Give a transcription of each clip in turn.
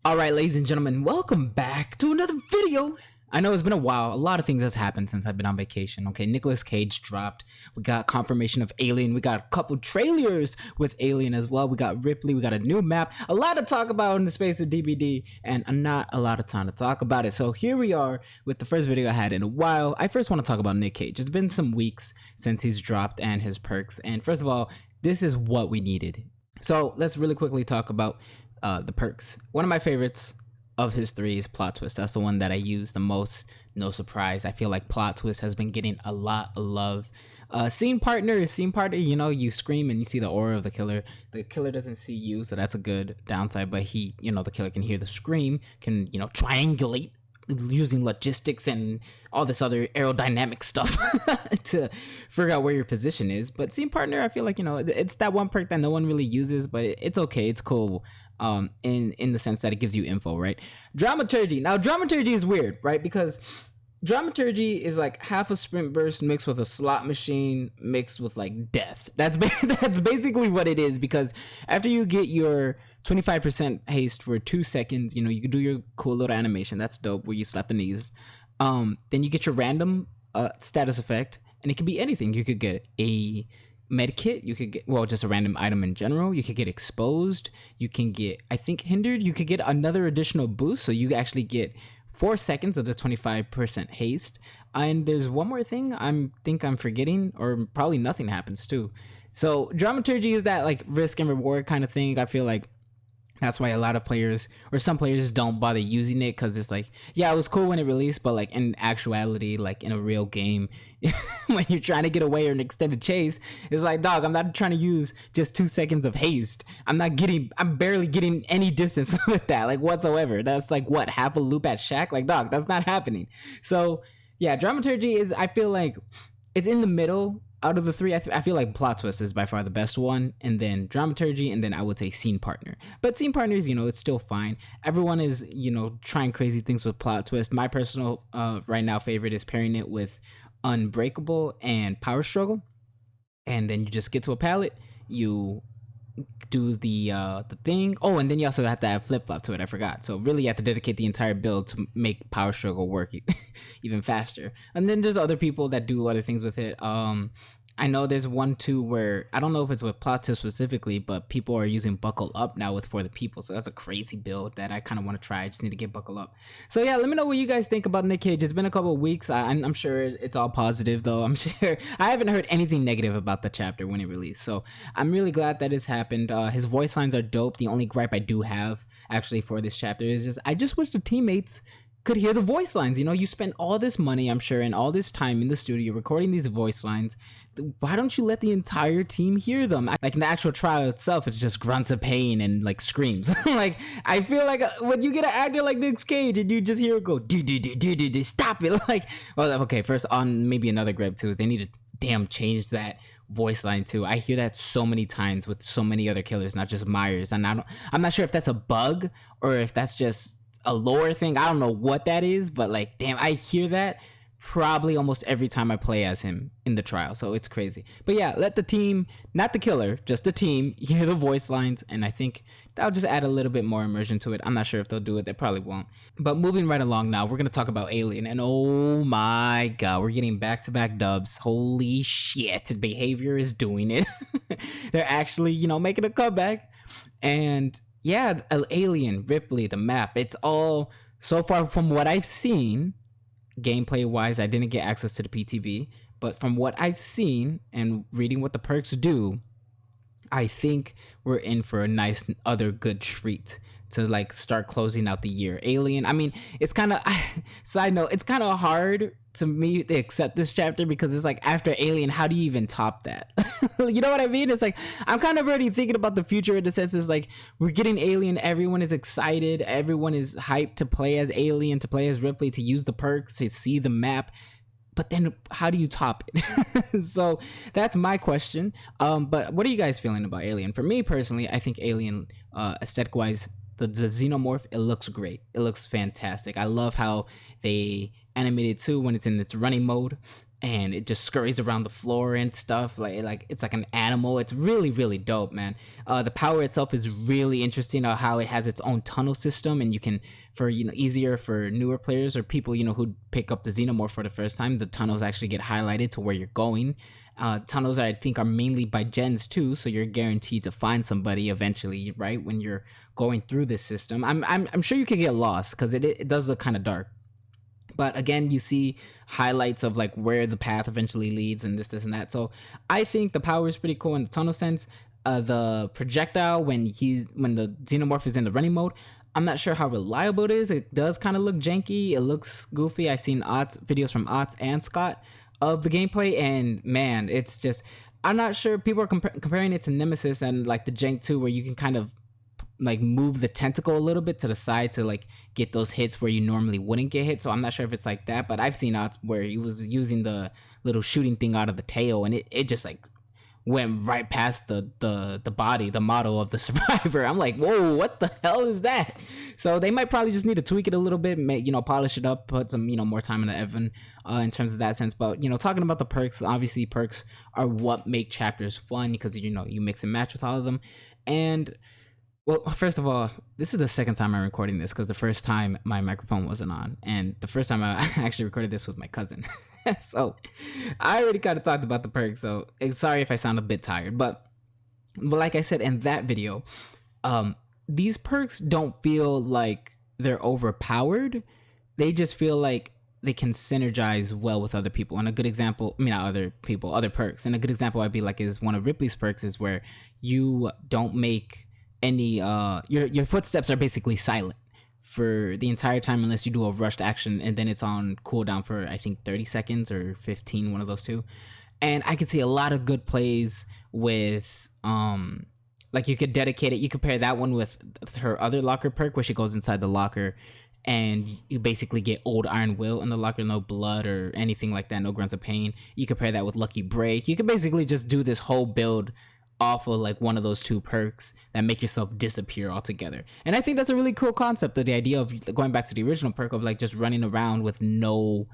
Alright, ladies and gentlemen, welcome back to another video. I know it's been a while. A lot of things has happened since I've been on vacation. Okay, Nicolas Cage dropped. We got confirmation of Alien. We got a couple trailers with Alien as well. We got Ripley. We got a new map. A lot to talk about in the space of DBD, and not a lot of time to talk about it. So here we are with the first video I had in a while. I first want to talk about Nick Cage. It's been some weeks since he's dropped and his perks. And first of all, this is what we needed. So let's really quickly talk about the perks. One of my favorites of his three is Plot Twist. That's the one that I use the most. No surprise. I feel like Plot Twist has been getting a lot of love. Scene partner, you know, you scream and you see the aura of the killer. The killer doesn't see you, so that's a good downside, but he, you know, the killer can hear the scream, can, you know, triangulate using logistics and all this other aerodynamic stuff to figure out where your position is. But Scene Partner, I feel like, you know, it's that one perk that no one really uses, but it's okay, it's cool, in the sense that it gives you info, right? Dramaturgy. Now dramaturgy is weird, right? Because dramaturgy is like half a sprint burst mixed with a slot machine mixed with like death. That's basically what it is, because after you get your 25% haste for 2 seconds, you know, you can do your cool little animation. That's dope, where you slap the knees. Then you get your random status effect, and it can be anything. You could get a med kit, you could get, well, just a random item in general. You could get exposed, you can get, I think, hindered. You could get another additional boost, so you actually get 4 seconds of the 25% haste. And there's one more thing I'm forgetting, or probably nothing happens too. So dramaturgy is that like risk and reward kind of thing. I feel like that's why a lot of players, or some players, don't bother using it, because it's like, yeah, it was cool when it released, but like in actuality, like in a real game, when you're trying to get away or an extended chase, it's like, dog, I'm not trying to use just 2 seconds of haste. I'm barely getting any distance with that, like whatsoever. That's like, what, half a loop at Shaq? Like, dog, that's not happening. So yeah, dramaturgy is, I feel like it's in the middle. Out of the three, I feel like Plot Twist is by far the best one, and then Dramaturgy, and then I would say Scene Partner. But Scene Partners, you know, it's still fine. Everyone is, you know, trying crazy things with Plot Twist. My personal right now favorite is pairing it with Unbreakable and Power Struggle, and then you just get to a pallet, you do the thing. Oh, and then you also have to add flip-flop to it. I forgot. So really you have to dedicate the entire build to make Power Struggle work even faster. And then there's other people that do other things with it. I know there's one too where, I don't know if it's with Plot Twist specifically, but people are using Buckle Up now with For the People. So that's a crazy build that I kind of want to try. I just need to get Buckle Up. So yeah, let me know what you guys think about Nick Cage. It's been a couple of weeks. I'm sure it's all positive though. I'm sure I haven't heard anything negative about the chapter when it released. So I'm really glad that it's happened. His voice lines are dope. The only gripe I do have actually for this chapter is just, I just wish the teammates could hear the voice lines. You know, you spend all this money, I'm sure, and all this time in the studio recording these voice lines. Why don't you let the entire team hear them? Like in the actual trial itself, it's just grunts of pain and like screams. Like, I feel like when you get an actor like Nick Cage and you just hear it go do stop it, like, well, okay, first, on maybe another gripe too is they need to damn change that voice line too. I hear that so many times with so many other killers, not just Myers, and I'm not sure if that's a bug or if that's just a lore thing. I don't know what that is, but like, damn, I hear that probably almost every time I play as him in the trial, so it's crazy. But yeah, let the team, not the killer, just the team, hear the voice lines, and I think that'll just add a little bit more immersion to it. I'm not sure if they'll do it, they probably won't. But moving right along now, we're gonna talk about Alien, and oh my god, we're getting back-to-back dubs. Holy shit, BHVR is doing it. They're actually, you know, making a comeback. And yeah, Alien, Ripley, the map, it's all, so far from what I've seen, gameplay wise, I didn't get access to the PTB, but from what I've seen and reading what the perks do, I think we're in for a nice other good treat to like start closing out the year. Alien, I mean, it's kind of, side note, it's kind of hard to me to accept this chapter, because it's like, after Alien, how do you even top that? You know what I mean? It's like, I'm kind of already thinking about the future in the sense is like, we're getting Alien, everyone is excited, everyone is hyped to play as Alien, to play as Ripley, to use the perks, to see the map. But then how do you top it? So that's my question. But what are you guys feeling about Alien? For me personally, I think Alien, aesthetic wise, the xenomorph, it looks great. It looks fantastic. I love how they animated too when it's in its running mode. and it just scurries around the floor and stuff. Like it's like an animal. It's really, really dope, man. The power itself is really interesting. How it has its own tunnel system, and you can, for easier for newer players or people who pick up the Xenomorph for the first time, the tunnels actually get highlighted to where you're going. Tunnels I think are mainly by gens too, so you're guaranteed to find somebody eventually, right, when you're going through this system. I'm sure you could get lost because it does look kind of dark. But again, you see highlights of like where the path eventually leads and this and that. So I think the power is pretty cool in the tunnel sense. The projectile when the Xenomorph is in the running mode, I'm not sure how reliable it is. It does kind of look janky. It looks goofy. I've seen videos from Otz and Scott of the gameplay, and man, it's just, I'm not sure. People are comparing it to Nemesis and like the Jank 2, where you can kind of like move the tentacle a little bit to the side to like get those hits where you normally wouldn't get hit. So I'm not sure if it's like that, but I've seen Otz where he was using the little shooting thing out of the tail, and it just like went right past the body, the model of the survivor. I'm like, whoa, what the hell is that? So they might probably just need to tweak it a little bit, polish it up, put some more time in the oven in terms of that sense. But talking about the perks, obviously perks are what make chapters fun, because you mix and match with all of them. And well, first of all, this is the second time I'm recording this, because the first time my microphone wasn't on, and the first time I actually recorded this with my cousin. So I already kind of talked about the perks, so sorry if I sound a bit tired. But like I said in that video, these perks don't feel like they're overpowered. They just feel like they can synergize well with other people. And a good example, not other people, other perks. And a good example I'd be like is one of Ripley's perks is where you don't make any your footsteps are basically silent for the entire time unless you do a rushed action, and then it's on cooldown for I think 30 seconds or 15, one of those two. And I could see a lot of good plays with like you could dedicate it, you could pair that one with her other locker perk where she goes inside the locker and you basically get old Iron Will in the locker, no blood or anything like that, no grunts of pain. You could pair that with Lucky Break. You could basically just do this whole build off of like one of those two perks that make yourself disappear altogether. And I think that's a really cool concept, of the idea of going back to the original perk of like just running around with no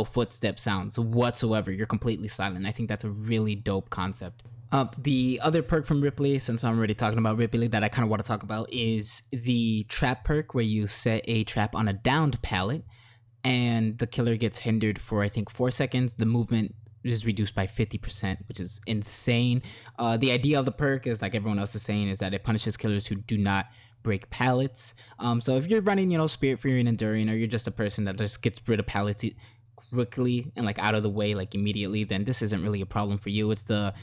footstep sounds whatsoever. You're completely silent. I think that's a really dope concept. The other perk from Ripley, since I'm already talking about Ripley, that I kind of want to talk about is the trap perk, where you set a trap on a downed pallet and the killer gets hindered for I think 4 seconds. The movement is reduced by 50%, which is insane. The idea of the perk is, like everyone else is saying, is that it punishes killers who do not break pallets. So if you're running, Spirit Fury and Enduring, or you're just a person that just gets rid of pallets quickly and like out of the way like immediately, then this isn't really a problem for you. It's the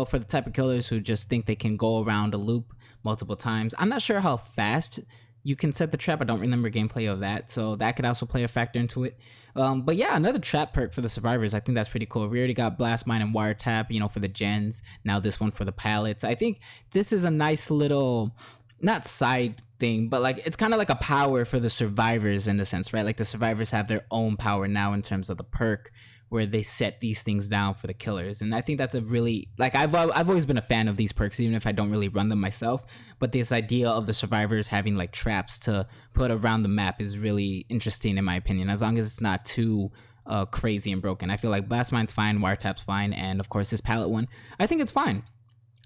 for the type of killers who just think they can go around a loop multiple times. I'm not sure how fast you can set the trap. I don't remember gameplay of that, so that could also play a factor into it. But yeah, another trap perk for the survivors. I think that's pretty cool. We already got Blast Mine and Wiretap, for the gens. Now this one for the pallets. I think this is a nice little, not side thing, but like it's kind of like a power for the survivors in a sense, right? Like the survivors have their own power now in terms of the perk, where they set these things down for the killers. And I think that's a really, like, I've always been a fan of these perks, even if I don't really run them myself. But this idea of the survivors having like traps to put around the map is really interesting in my opinion, as long as it's not too crazy and broken. I feel like Blast Mine's fine, Wiretap's fine, and of course this pallet one, I think it's fine.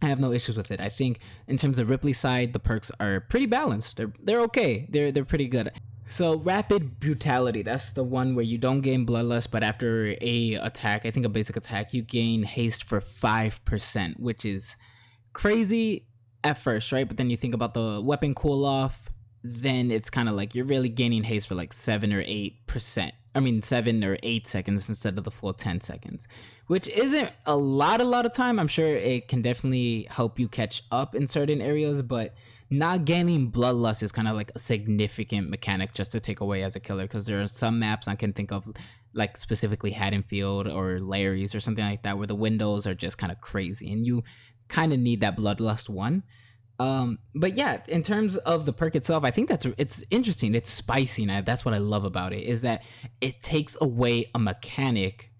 I have no issues with it. I think in terms of Ripley's side, the perks are pretty balanced. They're okay. They're pretty good. So Rapid Brutality, that's the one where you don't gain Bloodlust, but after a attack, I think a basic attack, you gain haste for 5%, which is crazy at first, right? But then you think about the weapon cool off, then it's kind of like you're really gaining haste for like 7 or 8%. I mean 7 or 8 seconds instead of the full 10 seconds, which isn't a lot of time. I'm sure it can definitely help you catch up in certain areas, but not gaining Bloodlust is kind of like a significant mechanic just to take away as a killer, because there are some maps I can think of, like specifically Haddonfield or Larry's or something like that, where the windows are just kind of crazy and you kind of need that Bloodlust one. But yeah, in terms of the perk itself, I think it's interesting. It's spicy, and that's what I love about it, is that it takes away a mechanic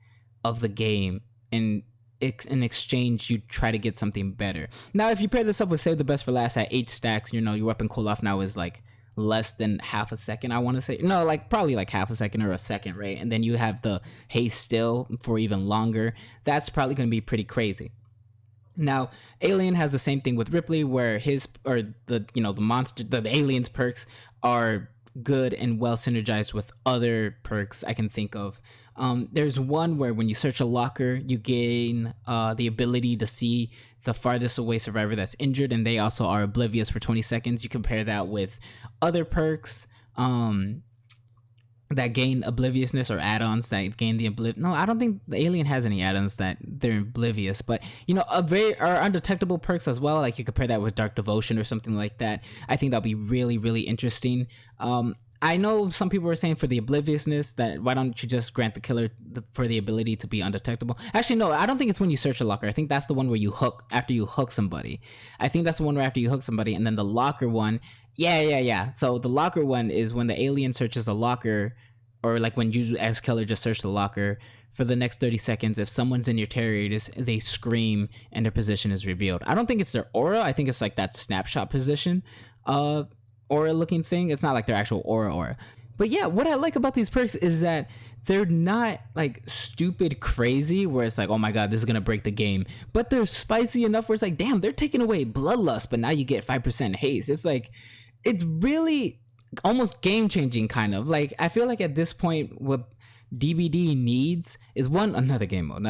of the game, and in exchange you try to get something better. Now if you pair this up with Save the Best for Last at 8 stacks, your weapon cool off now is like less than half a second, I want to say. No, like probably like half a second or a second, right? And then you have the haste still for even longer. That's probably going to be pretty crazy. Now, Alien has the same thing with Ripley, where his, or the, you know, the monster, the alien's perks are good and well synergized with other perks I can think of. There's one where when you search a locker, you gain the ability to see the farthest away survivor that's injured, and they also are oblivious for 20 seconds. You compare that with other perks that gain obliviousness, or add-ons that gain the no, I don't think the Alien has any add-ons that they're oblivious, but you know, are undetectable perks as well. Like you compare that with Dark Devotion or something like that. I think that'll be really, really interesting. I know some people were saying for the obliviousness that why don't you just grant the killer for the ability to be undetectable. Actually, no, I don't think it's when you search a locker. I think that's the one where you hook, after you hook somebody. I think that's the one where after you hook somebody, and then the locker one, yeah. So the locker one is when the alien searches a locker, or like when you as killer just search the locker for the next 30 seconds. If someone's in your terror radius, they scream and their position is revealed. I don't think it's their aura. I think it's like that snapshot position aura looking thing. It's not like their actual aura. But yeah, what I like about these perks is that they're not like stupid crazy where it's like, oh my god, this is gonna break the game, but they're spicy enough where it's like, damn, they're taking away bloodlust, but now you get 5% haste. It's like, it's really almost game changing, kind of. Like, I feel like at this point what DBD needs is, one, another game mode.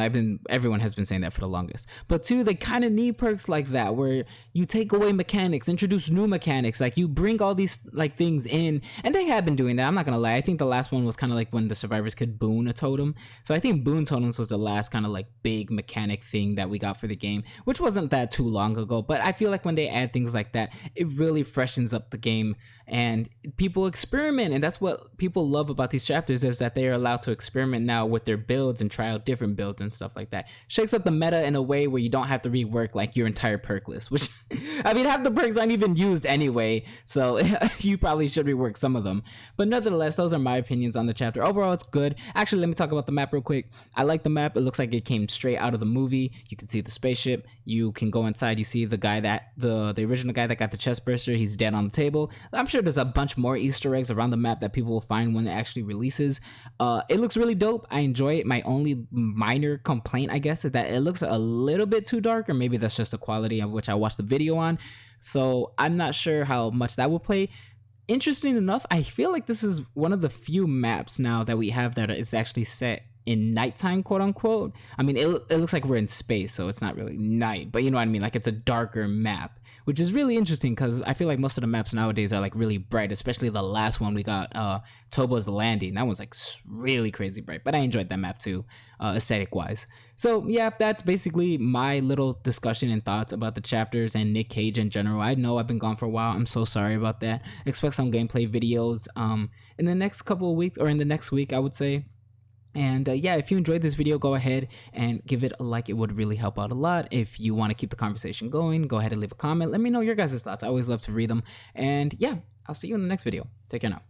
Everyone has been saying that for the longest, but two, they kind of need perks like that where you take away mechanics, introduce new mechanics, like you bring all these like things in, and they have been doing that. I'm not gonna lie, I think the last one was kind of like when the survivors could boon a totem. So I think boon totems was the last kind of like big mechanic thing that we got for the game, which wasn't that too long ago. But I feel like when they add things like that, it really freshens up the game and people experiment. And that's what people love about these chapters, is that they are allowed to experiment now with their builds and try out different builds and stuff like that. Shakes up the meta in a way where you don't have to rework like your entire perk list, which I mean, half the perks aren't even used anyway, so you probably should rework some of them. But nevertheless, those are my opinions on the chapter. Overall, it's good. Actually, let me talk about the map real quick. I like the map. It looks like it came straight out of the movie. You can see the spaceship. You can go inside. You see the guy that the original guy that got the chest burster. He's dead on the table. I'm sure there's a bunch more Easter eggs around the map that people will find when it actually releases. It looks really dope. I enjoy it. My only minor complaint, I guess, is that it looks a little bit too dark, or maybe that's just the quality of which I watched the video on. So I'm not sure how much that will play. Interesting enough, I feel like this is one of the few maps now that we have that is actually set in nighttime, quote unquote. I mean, it looks like we're in space, so it's not really night, but you know what I mean? Like, it's a darker map, which is really interesting because I feel like most of the maps nowadays are like really bright, especially the last one we got, Toba's Landing. That one's like really crazy bright, but I enjoyed that map too, aesthetic wise. So yeah, that's basically my little discussion and thoughts about the chapters and Nick Cage in general. I know I've been gone for a while. I'm so sorry about that. Expect some gameplay videos in the next couple of weeks, or in the next week, I would say. And yeah, if you enjoyed this video, go ahead and give it a like. It would really help out a lot. If you want to keep the conversation going, go ahead and leave a comment. Let me know your guys' thoughts. I always love to read them. And yeah, I'll see you in the next video. Take care now.